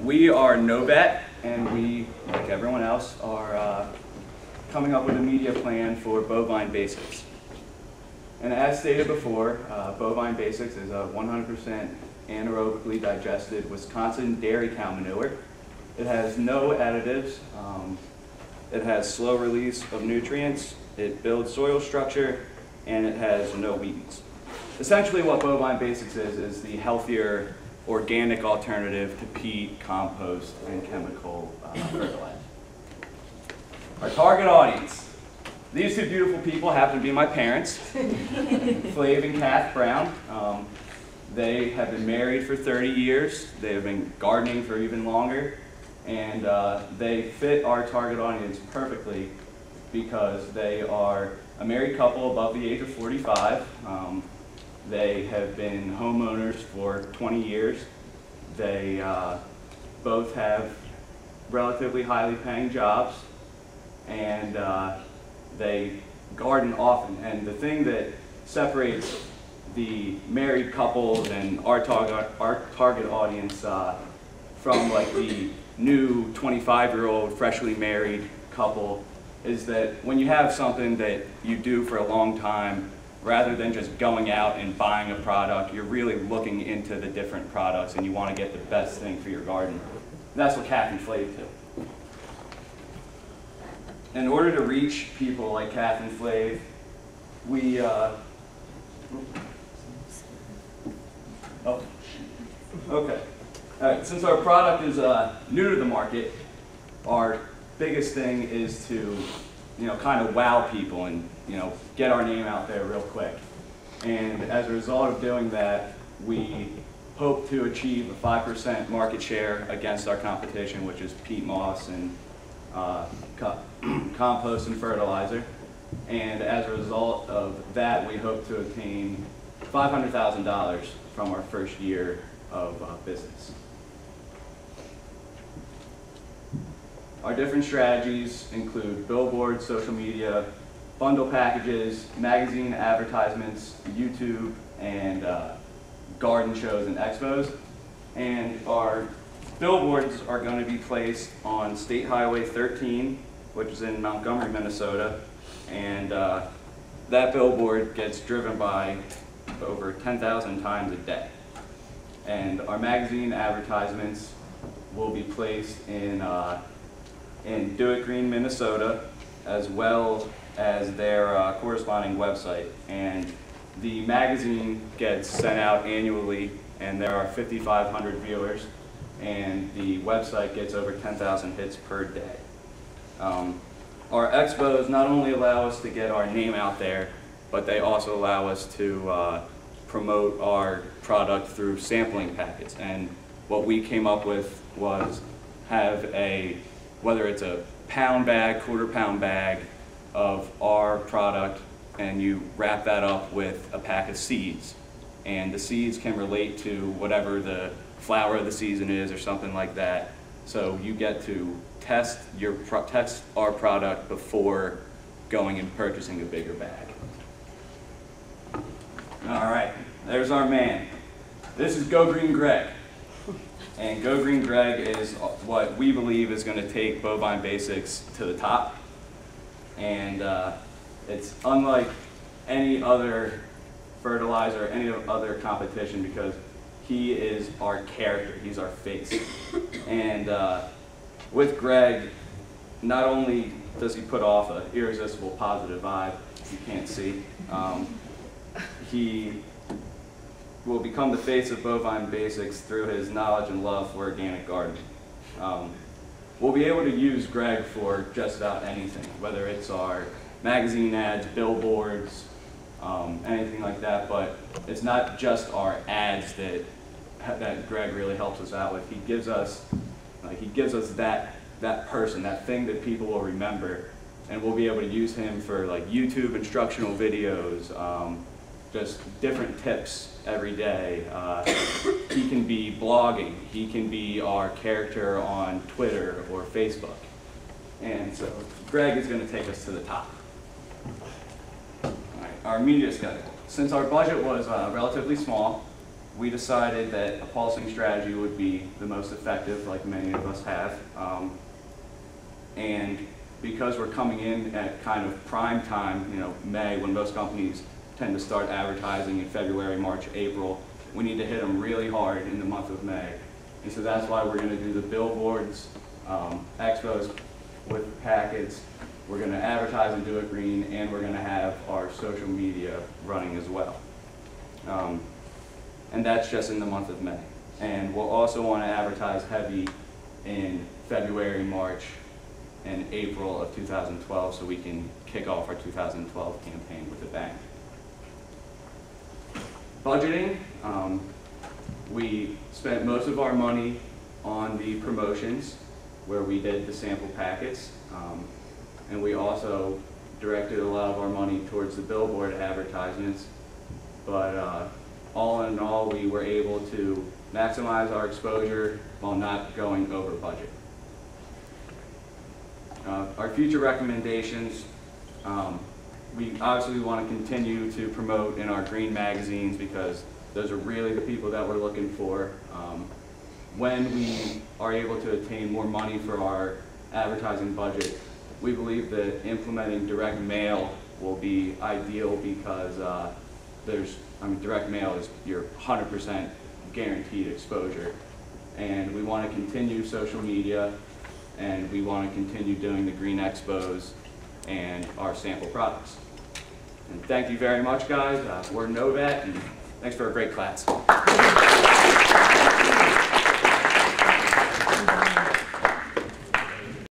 We are Novat, and we, like everyone else, are coming up with a media plan for Bovine Basics. And as stated before, Bovine Basics is a 100% anaerobically digested Wisconsin dairy cow manure. It has no additives. It has slow release of nutrients. It builds soil structure, and it has no weeds. Essentially what Bovine Basics is the healthier organic alternative to peat, compost, and chemical fertilizer. Our target audience. These two beautiful people happen to be my parents, Flav and Kath Brown. They have been married for 30 years. They have been gardening for even longer. And they fit our target audience perfectly because they are a married couple above the age of 45. They have been homeowners for 20 years. They both have relatively highly paying jobs, and they garden often. And the thing that separates the married couples and our target audience from like the new 25-year-old freshly married couple is that when you have something that you do for a long time, rather than just going out and buying a product, you're really looking into the different products and you want to get the best thing for your garden. And that's what Kath and Flav do. In order to reach people like Kath and Flav, we since our product is new to the market, our biggest thing is to kind of wow people and get our name out there real quick. And as a result of doing that, we hope to achieve a 5% market share against our competition, which is peat moss and compost and fertilizer. And as a result of that, we hope to obtain $500,000 from our first year of business. Our different strategies include billboards, social media, bundle packages, magazine advertisements, YouTube, and garden shows and expos. And our billboards are going to be placed on State Highway 13, which is in Montgomery, Minnesota. And that billboard gets driven by over 10,000 times a day. And our magazine advertisements will be placed in Do It Green, Minnesota, as well as their corresponding website. And the magazine gets sent out annually, and there are 5,500 viewers, and the website gets over 10,000 hits per day. Our expos not only allow us to get our name out there, but they also allow us to promote our product through sampling packets. And what we came up with was have whether it's a pound bag, quarter-pound bag of our product, and you wrap that up with a pack of seeds. And the seeds can relate to whatever the flower of the season is or something like that. So you get to test our product before going and purchasing a bigger bag. All right, there's our man. This is Go Green Greg. And Go Green Greg is what we believe is going to take Bovine Basics to the top. And it's unlike any other fertilizer or any other competition because he is our character, he's our face. And with Greg, not only does he put off an irresistible positive vibe, you can't see, he will become the face of Bovine Basics through his knowledge and love for organic gardening. We'll be able to use Greg for just about anything, whether it's our magazine ads, billboards, anything like that, but it's not just our ads that Greg really helps us out with. He gives us that person, that thing that people will remember, and we'll be able to use him for like YouTube instructional videos, just different tips every day. He can be blogging, he can be our character on Twitter or Facebook. And so Greg is going to take us to the top. All right, our media schedule. Since our budget was relatively small, we decided that a pulsing strategy would be the most effective, like many of us have. And because we're coming in at kind of prime time, you know, May, when most companies tend to start advertising in February, March, April, we need to hit them really hard in the month of May. And so that's why we're going to do the billboards, expos with packets. We're going to advertise and do it green, and we're going to have our social media running as well. And that's just in the month of May. And we'll also want to advertise heavy in February, March, and April of 2012 so we can kick off our 2012 campaign with a bang. Budgeting, we spent most of our money on the promotions where we did the sample packets, and we also directed a lot of our money towards the billboard advertisements, but all in all we were able to maximize our exposure while not going over budget. Our future recommendations, we obviously want to continue to promote in our green magazines because those are really the people that we're looking for. When we are able to attain more money for our advertising budget, we believe that implementing direct mail will be ideal because direct mail is your 100% guaranteed exposure. And we want to continue social media, and we want to continue doing the green expos and our sample products. And thank you very much, guys. We're Novat, and thanks for a great class.